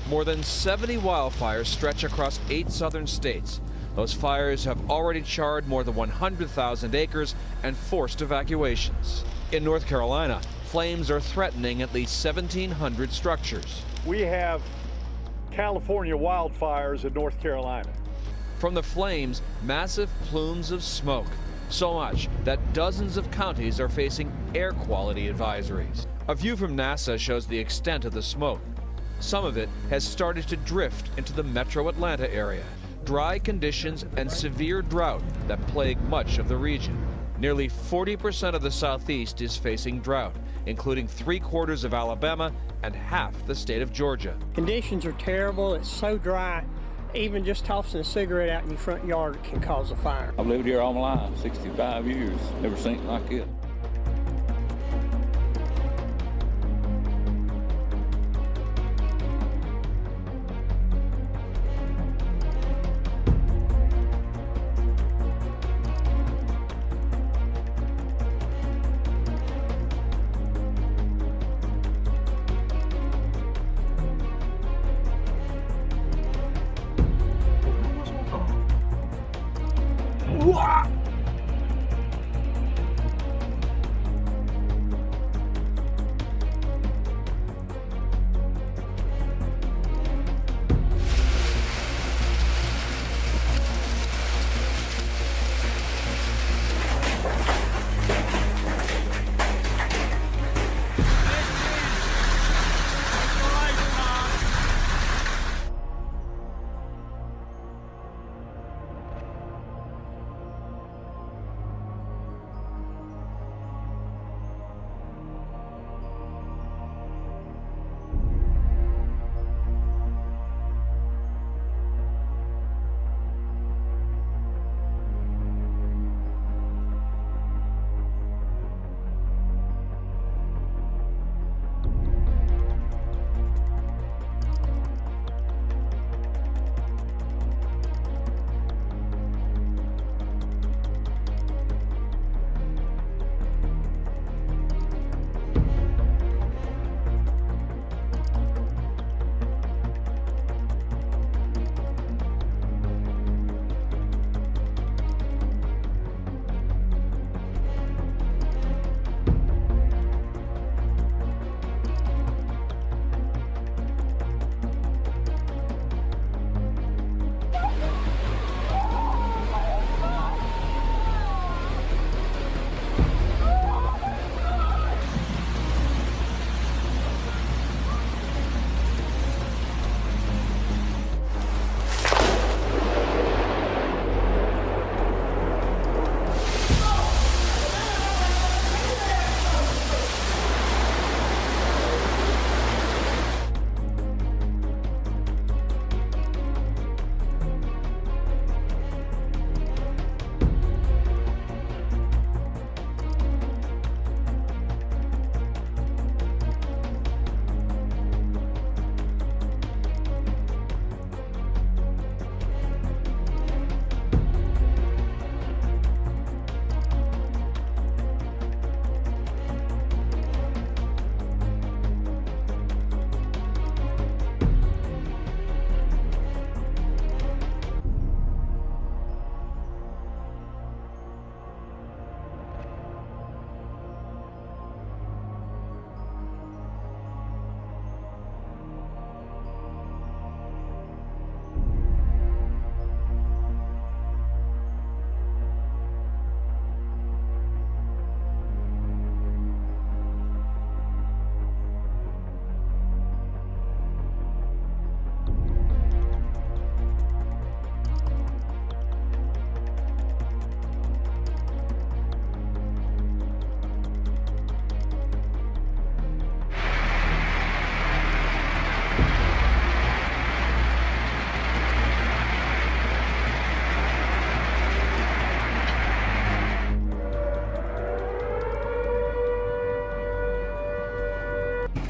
More than 70 wildfires stretch across 8 southern states. Those fires have already charred more than 100,000 acres and forced evacuations. In North Carolina, flames are threatening at least 1,700 structures. We have California wildfires in North Carolina. From the flames, massive plumes of smoke. So much that dozens of counties are facing air quality advisories. A view from NASA shows the extent of the smoke. Some of it has started to drift into the metro Atlanta area. Dry conditions and severe drought that plague much of the region. Nearly 40% of the Southeast is facing drought, including 3/4 of Alabama and half the state of Georgia. Conditions are terrible. It's so dry. Even just tossing a cigarette out in your front yard can cause a fire. I've lived here all my life, 65 years. Never seen it like it.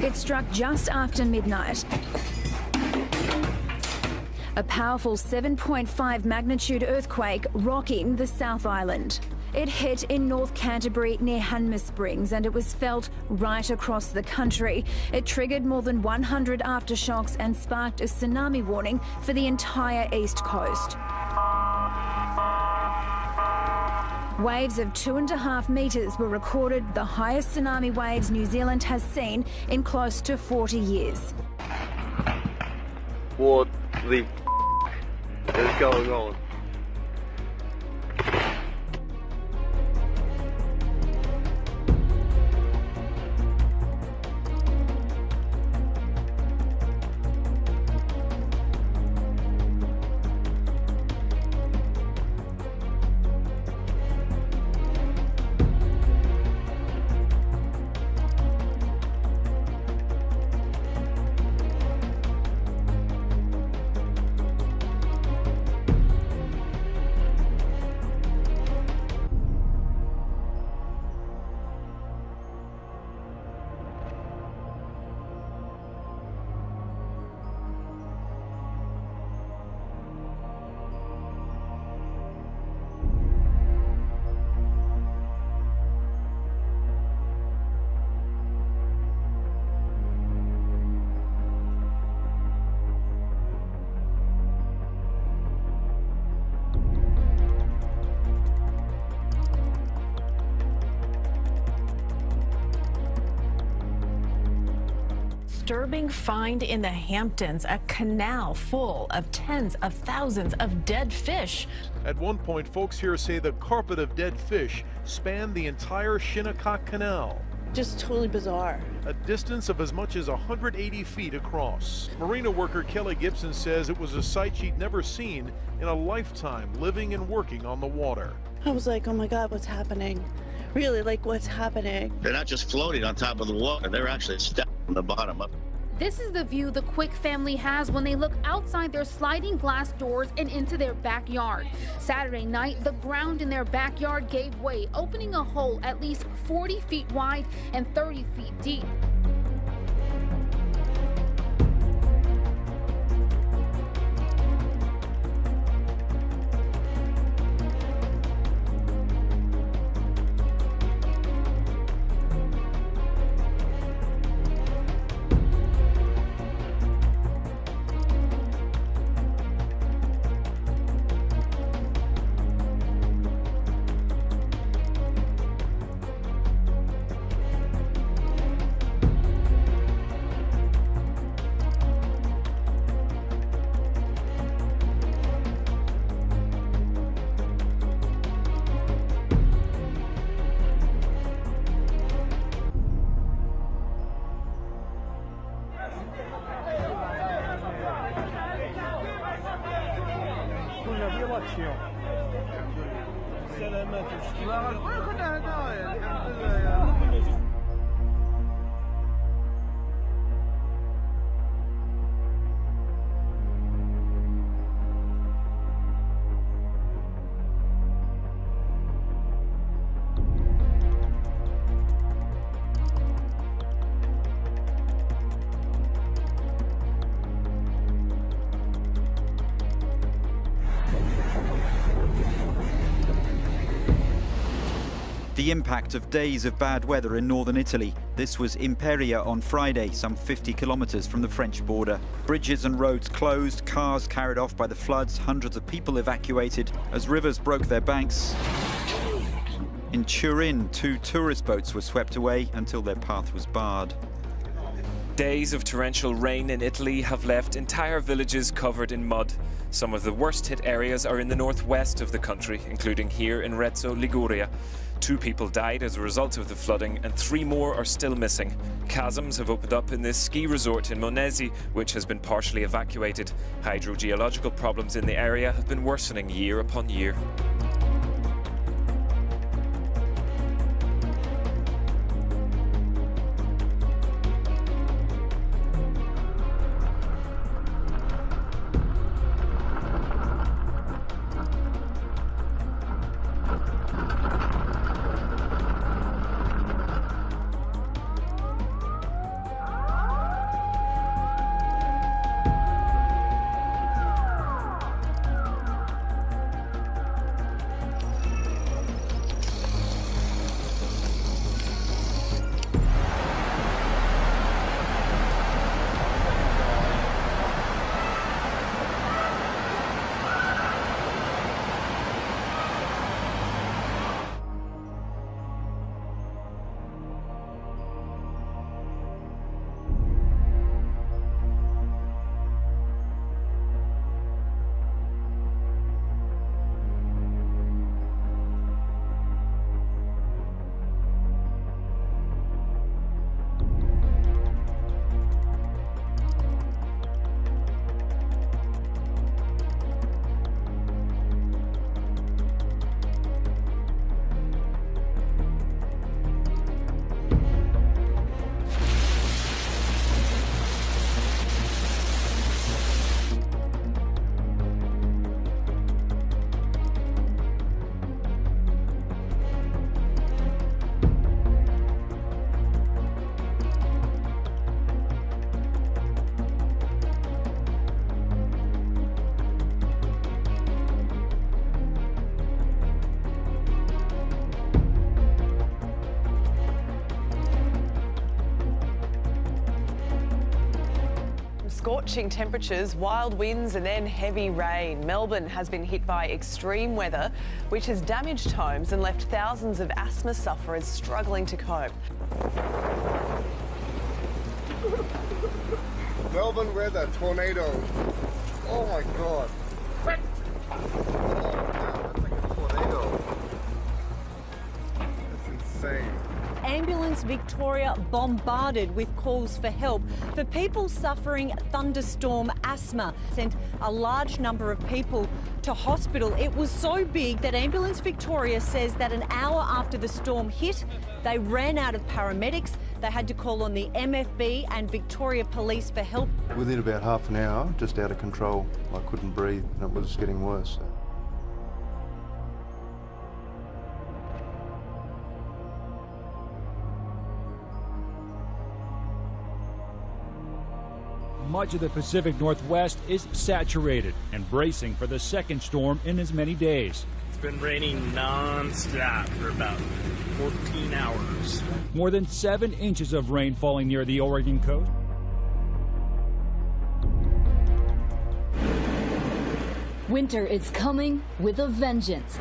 It struck just after midnight. A powerful 7.5 magnitude earthquake rocking the South Island. It hit in North Canterbury near Hanmer Springs, and it was felt right across the country. It triggered more than 100 aftershocks and sparked a tsunami warning for the entire east coast. Waves of 2.5 metres were recorded, the highest tsunami waves New Zealand has seen in close to 40 years. What the is going on? Disturbing find in the Hamptons, a canal full of tens of thousands of dead fish. At one point, folks here say the carpet of dead fish spanned the entire Shinnecock Canal. Just totally bizarre. A distance of as much as 180 feet across. Marina worker Kelly Gibson says it was a sight she'd never seen in a lifetime living and working on the water. I was like, oh my God, what's happening? Really, like, what's happening? They're not just floating on top of the water, they're actually stuck from the bottom up. This is the view the Quick family has when they look outside their sliding glass doors and into their backyard. Saturday night, the ground in their backyard gave way, opening a hole at least 40 feet wide and 30 feet deep. The impact of days of bad weather in northern Italy. This was Imperia on Friday, some 50 kilometers from the French border. Bridges and roads closed, cars carried off by the floods, hundreds of people evacuated as rivers broke their banks. In Turin, 2 tourist boats were swept away until their path was barred. Days of torrential rain in Italy have left entire villages covered in mud. Some of the worst hit areas are in the northwest of the country, including here in Rezzo, Liguria. 2 people died as a result of the flooding and 3 more are still missing. Chasms have opened up in this ski resort in Monesi, which has been partially evacuated. Hydrogeological problems in the area have been worsening year upon year. Scorching temperatures, wild winds and then heavy rain. Melbourne has been hit by extreme weather, which has damaged homes and left thousands of asthma sufferers struggling to cope. Melbourne weather, tornado. Oh my God. Oh, that's like a tornado. That's insane. Ambulance Victoria bombarded with calls for help for people suffering thunderstorm asthma. Sent a large number of people to hospital. It was so big that Ambulance Victoria says that an hour after the storm hit, they ran out of paramedics. They had to call on the MFB and Victoria Police for help. Within about half an hour, just out of control. I couldn't breathe and it was getting worse. Much of the Pacific Northwest is saturated and bracing for the second storm in as many days. It's been raining non-stop for about 14 hours. More than 7 inches of rain falling near the Oregon coast. Winter is coming with a vengeance.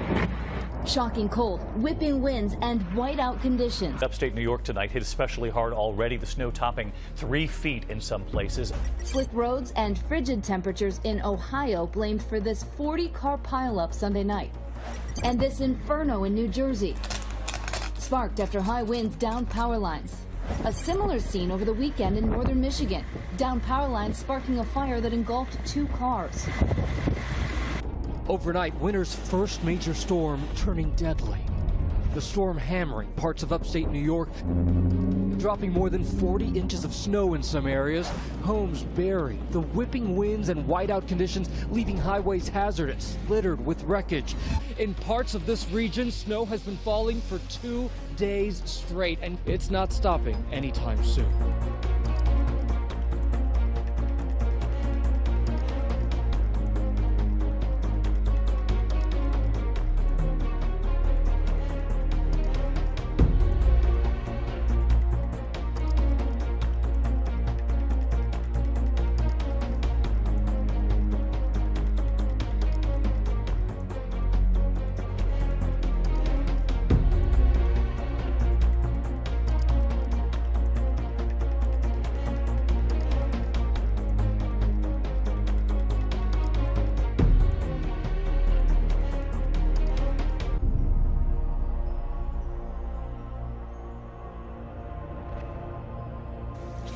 Shocking cold, whipping winds, and whiteout conditions. Upstate New York tonight hit especially hard already, the snow topping 3 feet in some places. Slick roads and frigid temperatures in Ohio blamed for this 40-car pileup Sunday night. And this inferno in New Jersey, sparked after high winds downed power lines. A similar scene over the weekend in northern Michigan. Downed power lines sparking a fire that engulfed 2 cars. Overnight, winter's first major storm turning deadly. The storm hammering parts of upstate New York, dropping more than 40 inches of snow in some areas, homes buried, the whipping winds and whiteout conditions leaving highways hazardous, littered with wreckage. In parts of this region, snow has been falling for 2 days straight, and it's not stopping anytime soon.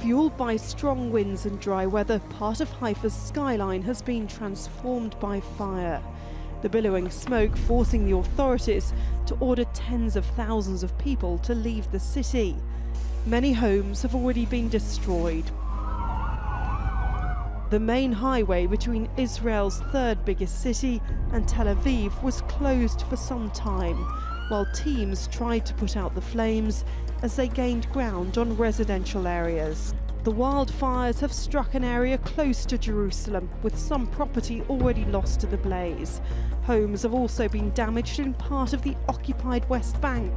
Fueled by strong winds and dry weather, part of Haifa's skyline has been transformed by fire. The billowing smoke forcing the authorities to order tens of thousands of people to leave the city. Many homes have already been destroyed. The main highway between Israel's third biggest city and Tel Aviv was closed for some time, while teams tried to put out the flames as they gained ground on residential areas. The wildfires have struck an area close to Jerusalem, with some property already lost to the blaze. Homes have also been damaged in part of the occupied West Bank.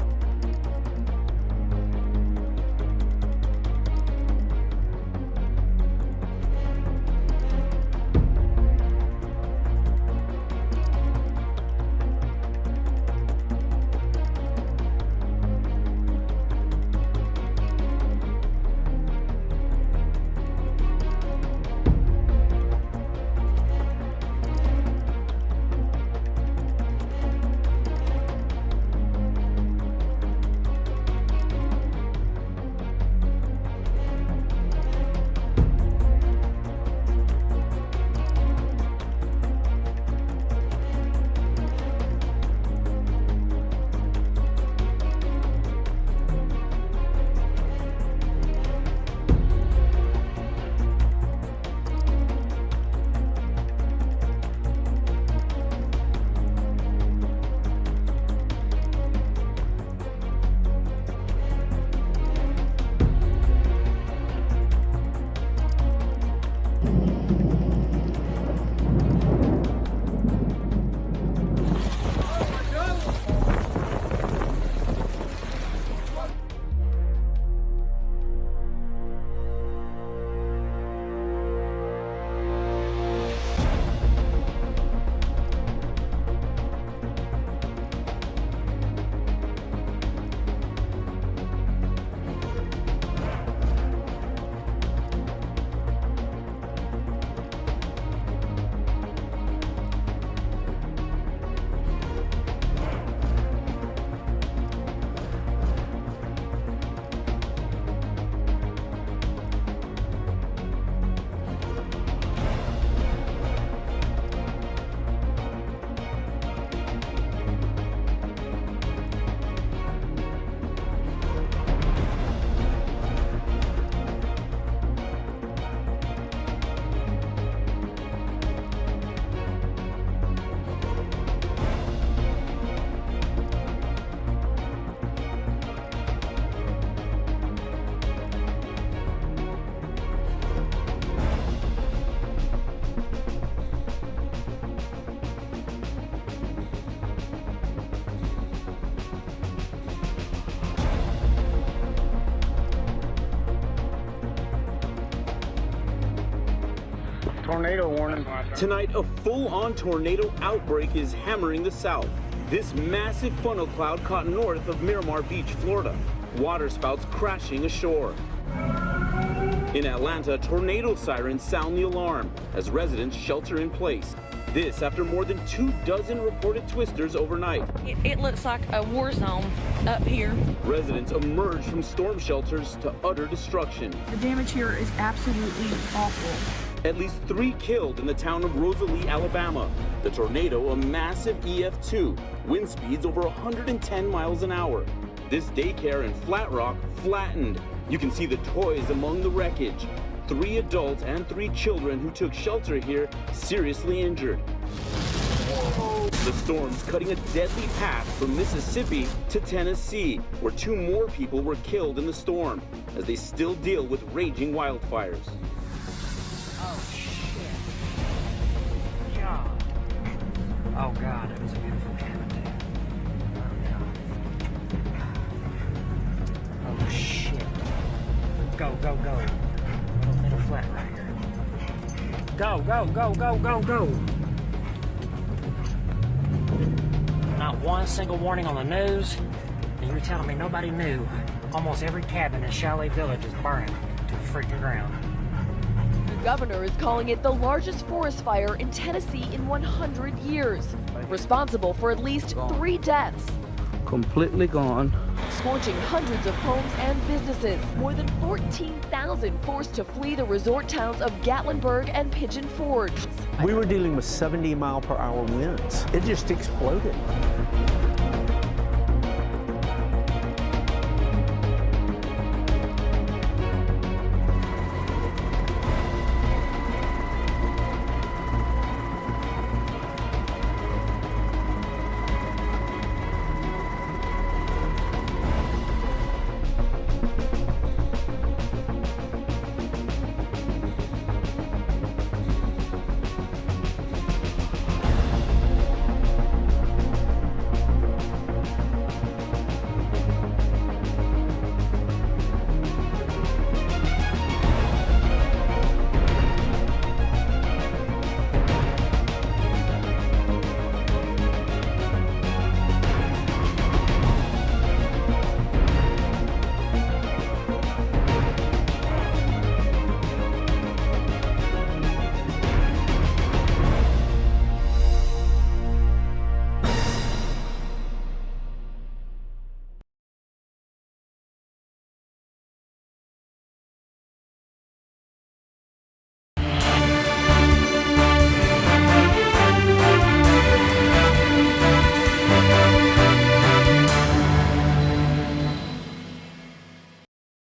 tornado warning. Tonight, a full-on tornado outbreak is hammering the south. This massive funnel cloud caught north of Miramar Beach, Florida. Waterspouts crashing ashore. In Atlanta, tornado sirens sound the alarm as residents shelter in place. This after more than 24 reported twisters overnight. It looks like a war zone up here. Residents emerge from storm shelters to utter destruction. The damage here is absolutely awful. At least 3 killed in the town of Rosalie, Alabama. The tornado, a massive EF2, wind speeds over 110 miles an hour. This daycare in Flat Rock flattened. You can see the toys among the wreckage. 3 adults and 3 children who took shelter here seriously injured. The storm's cutting a deadly path from Mississippi to Tennessee, where 2 more people were killed in the storm as they still deal with raging wildfires. Oh, shit. God. Oh, God, it was a beautiful cabin, too. Oh, shit. Go, go, go. Middle flat right here. Go, go, go, go, go, go. Not one single warning on the news, and you're telling me nobody knew. Almost every cabin in Chalet Village is burning to the freaking ground. The governor is calling it the largest forest fire in Tennessee in 100 years, responsible for at least 3 deaths. Completely gone. Scorching hundreds of homes and businesses. More than 14,000 forced to flee the resort towns of Gatlinburg and Pigeon Forge. We were dealing with 70-mile-per-hour winds. It just exploded.